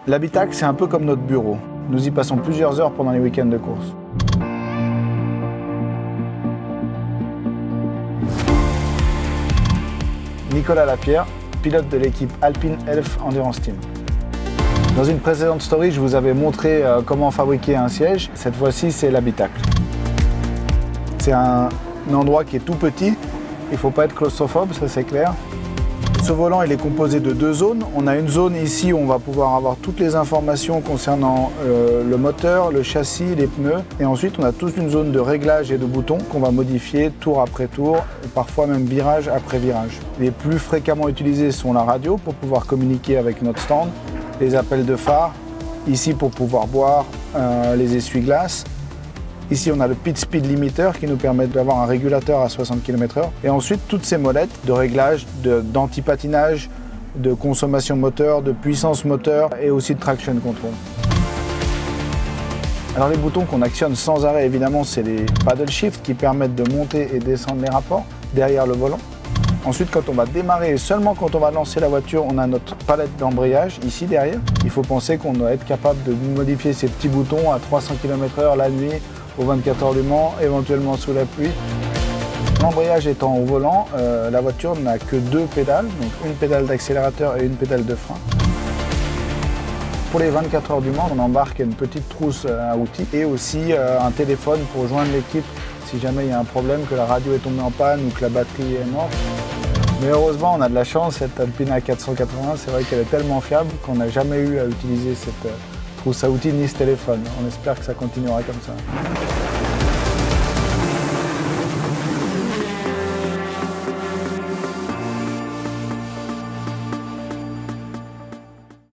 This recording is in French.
L'habitacle, c'est un peu comme notre bureau. Nous y passons plusieurs heures pendant les week-ends de course. Nicolas Lapierre, pilote de l'équipe Alpine Elf Endurance Team. Dans une précédente story, je vous avais montré comment fabriquer un siège. Cette fois-ci, c'est l'habitacle. C'est un endroit qui est tout petit. Il ne faut pas être claustrophobe, ça c'est clair. Ce volant, il est composé de deux zones. On a une zone ici où on va pouvoir avoir toutes les informations concernant le moteur, le châssis, les pneus. Et ensuite, on a toute une zone de réglage et de boutons qu'on va modifier tour après tour, et parfois même virage après virage. Les plus fréquemment utilisés sont la radio pour pouvoir communiquer avec notre stand, les appels de phare, ici pour pouvoir boire, les essuie-glaces. Ici, on a le Pit Speed Limiter qui nous permet d'avoir un régulateur à 60 km/h. Et ensuite, toutes ces molettes de réglage, d'anti-patinage, de consommation moteur, de puissance moteur et aussi de traction control. Alors les boutons qu'on actionne sans arrêt, évidemment, c'est les paddle shift qui permettent de monter et descendre les rapports derrière le volant. Ensuite, quand on va démarrer et seulement quand on va lancer la voiture, on a notre palette d'embrayage ici derrière. Il faut penser qu'on doit être capable de modifier ces petits boutons à 300 km/h la nuit, aux 24 heures du Mans, éventuellement sous la pluie. L'embrayage étant au volant, la voiture n'a que deux pédales, donc une pédale d'accélérateur et une pédale de frein. Pour les 24 heures du Mans, on embarque une petite trousse à outils et aussi un téléphone pour joindre l'équipe si jamais il y a un problème, que la radio est tombée en panne ou que la batterie est morte. Mais heureusement, on a de la chance, cette Alpine A480, c'est vrai qu'elle est tellement fiable qu'on n'a jamais eu à utiliser cette trousse à outils ni ce téléphone. On espère que ça continuera comme ça.